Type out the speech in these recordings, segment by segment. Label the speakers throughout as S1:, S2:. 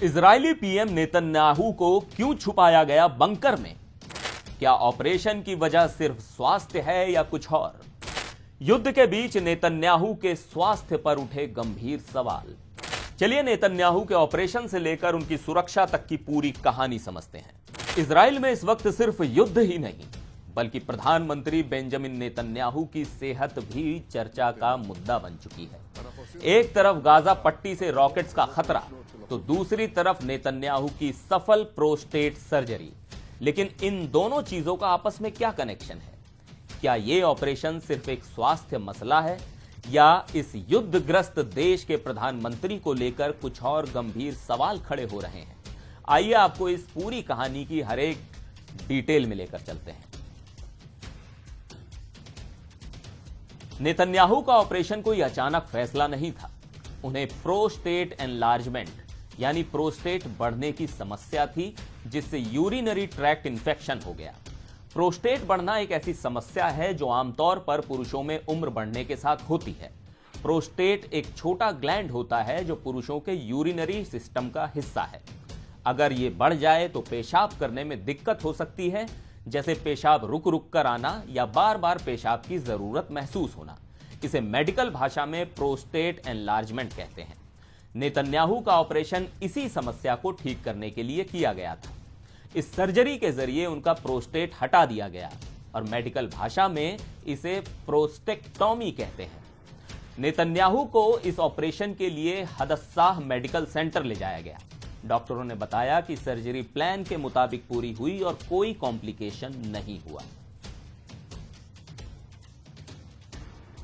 S1: Israeli PM Netanyahu को क्यों छुपाया गया बंकर में? क्या ऑपरेशन की वजह सिर्फ स्वास्थ्य है या कुछ और? युद्ध के बीच नेतन्याहू के स्वास्थ्य पर उठे गंभीर सवाल। चलिए नेतन्याहू के ऑपरेशन से लेकर उनकी सुरक्षा तक की पूरी कहानी समझते हैं। इजराइल में इस वक्त सिर्फ युद्ध ही नहीं बल्कि प्रधानमंत्री बेंजामिन नेतन्याहू की सेहत भी चर्चा का मुद्दा बन चुकी है। एक तरफ गाजा पट्टी से रॉकेट्स का खतरा, तो दूसरी तरफ नेतन्याहू की सफल प्रोस्टेट सर्जरी। लेकिन इन दोनों चीजों का आपस में क्या कनेक्शन है? क्या यह ऑपरेशन सिर्फ एक स्वास्थ्य मसला है या इस युद्धग्रस्त देश के प्रधानमंत्री को लेकर कुछ और गंभीर सवाल खड़े हो रहे हैं? आइए आपको इस पूरी कहानी की हर एक डिटेल में लेकर चलते हैं। नेतन्याहू का ऑपरेशन कोई अचानक फैसला नहीं था। उन्हें प्रोस्टेट एनलार्जमेंट यानी प्रोस्टेट बढ़ने की समस्या थी, जिससे यूरिनरी ट्रैक्ट इंफेक्शन हो गया। प्रोस्टेट बढ़ना एक ऐसी समस्या है जो आमतौर पर पुरुषों में उम्र बढ़ने के साथ होती है। प्रोस्टेट एक छोटा ग्लैंड होता है जो पुरुषों के यूरिनरी सिस्टम का हिस्सा है। अगर यह बढ़ जाए तो पेशाब करने में दिक्कत हो सकती है, जैसे पेशाब रुक रुक कर आना या बार बार पेशाब की जरूरत महसूस होना। इसे मेडिकल भाषा में प्रोस्टेट एनलार्जमेंट कहते हैं। नेतन्याहू का ऑपरेशन इसी समस्या को ठीक करने के लिए किया गया था। इस सर्जरी के जरिए उनका प्रोस्टेट हटा दिया गया और मेडिकल भाषा में इसे प्रोस्टेक्टॉमी कहते हैं। नेतन्याहू को इस ऑपरेशन के लिए हदस्साह मेडिकल सेंटर ले जाया गया। डॉक्टरों ने बताया कि सर्जरी प्लान के मुताबिक पूरी हुई और कोई कॉम्प्लिकेशन नहीं हुआ।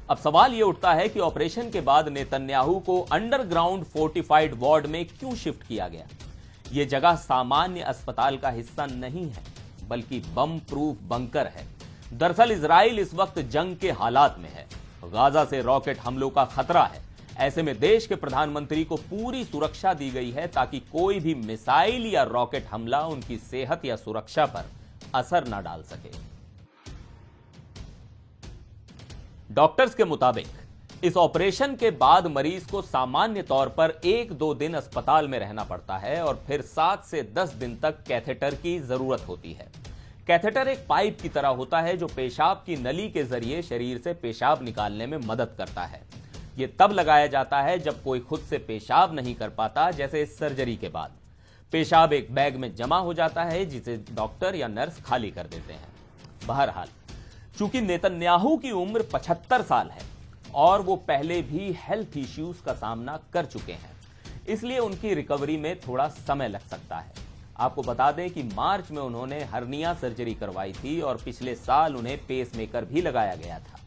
S1: अब सवाल यह उठता है कि ऑपरेशन के बाद नेतन्याहू को अंडरग्राउंड फोर्टिफाइड वार्ड में क्यों शिफ्ट किया गया? यह जगह सामान्य अस्पताल का हिस्सा नहीं है बल्कि बम प्रूफ बंकर है। दरअसल इजराइल इस वक्त जंग के हालात में है। गाजा से रॉकेट हमलों का खतरा है। ऐसे में देश के प्रधानमंत्री को पूरी सुरक्षा दी गई है ताकि कोई भी मिसाइल या रॉकेट हमला उनकी सेहत या सुरक्षा पर असर न डाल सके। डॉक्टर्स के मुताबिक इस ऑपरेशन के बाद मरीज को सामान्य तौर पर 1-2 दिन अस्पताल में रहना पड़ता है और फिर 7 से 10 दिन तक कैथेटर की जरूरत होती है। कैथेटर एक पाइप की तरह होता है जो पेशाब की नली के जरिए शरीर से पेशाब निकालने में मदद करता है। यह तब लगाया जाता है जब कोई खुद से पेशाब नहीं कर पाता, जैसे इस सर्जरी के बाद। पेशाब एक बैग में जमा हो जाता है जिसे डॉक्टर या नर्स खाली कर देते हैं। बहरहाल, चूंकि नेतन्याहू की उम्र 75 साल है और वो पहले भी हेल्थ इश्यूज का सामना कर चुके हैं, इसलिए उनकी रिकवरी में थोड़ा समय लग सकता है। आपको बता दें कि मार्च में उन्होंने हर्निया सर्जरी करवाई थी और पिछले साल उन्हें पेसमेकर भी लगाया गया था।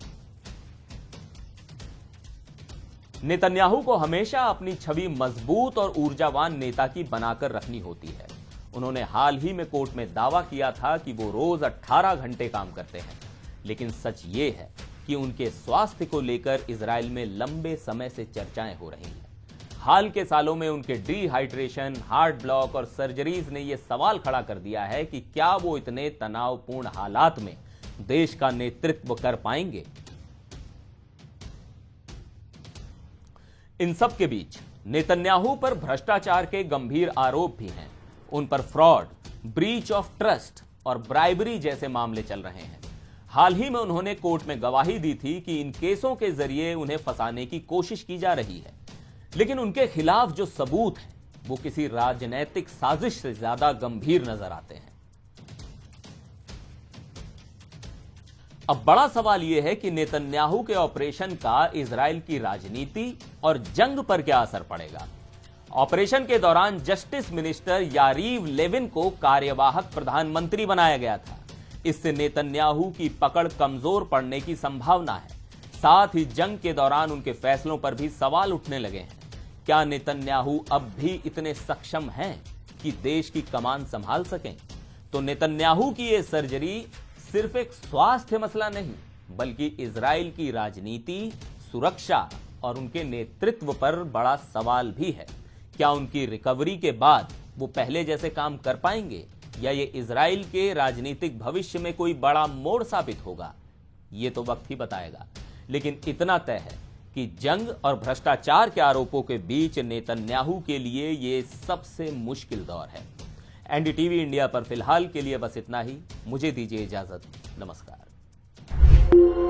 S1: नेतन्याहू को हमेशा अपनी छवि मजबूत और ऊर्जावान नेता की बनाकर रखनी होती है। उन्होंने हाल ही में कोर्ट में दावा किया था कि वो रोज 18 घंटे काम करते हैं, लेकिन सच ये है कि उनके स्वास्थ्य को लेकर इजराइल में लंबे समय से चर्चाएं हो रही हैं। हाल के सालों में उनके डिहाइड्रेशन, हार्ट ब्लॉक और सर्जरीज ने यह सवाल खड़ा कर दिया है कि क्या वो इतने तनावपूर्ण हालात में देश का नेतृत्व कर पाएंगे। इन सब के बीच नेतन्याहू पर भ्रष्टाचार के गंभीर आरोप भी हैं। उन पर फ्रॉड, ब्रीच ऑफ ट्रस्ट और ब्राइबरी जैसे मामले चल रहे हैं। हाल ही में उन्होंने कोर्ट में गवाही दी थी कि इन केसों के जरिए उन्हें फंसाने की कोशिश की जा रही है, लेकिन उनके खिलाफ जो सबूत हैं वो किसी राजनैतिक साजिश से ज्यादा गंभीर नजर आते हैं। अब बड़ा सवाल यह है कि नेतन्याहू के ऑपरेशन का इजराइल की राजनीति और जंग पर क्या असर पड़ेगा। ऑपरेशन के दौरान जस्टिस मिनिस्टर यारीव लेविन को कार्यवाहक प्रधानमंत्री बनाया गया था। इससे नेतन्याहू की पकड़ कमजोर पड़ने की संभावना है। साथ ही जंग के दौरान उनके फैसलों पर भी सवाल उठने लगे हैं। क्या नेतन्याहू अब भी इतने सक्षम हैं कि देश की कमान संभाल सकें? तो नेतन्याहू की यह सर्जरी सिर्फ एक स्वास्थ्य मसला नहीं बल्कि इजराइल की राजनीति, सुरक्षा और उनके नेतृत्व पर बड़ा सवाल भी है। क्या उनकी रिकवरी के बाद वो पहले जैसे काम कर पाएंगे या ये इजराइल के राजनीतिक भविष्य में कोई बड़ा मोड़ साबित होगा? ये तो वक्त ही बताएगा। लेकिन इतना तय है कि जंग और भ्रष्टाचार के आरोपों के बीच नेतन्याहू के लिए ये सबसे मुश्किल दौर है। एनडीटीवी इंडिया पर फिलहाल के लिए बस इतना ही। मुझे दीजिए इजाजत। नमस्कार।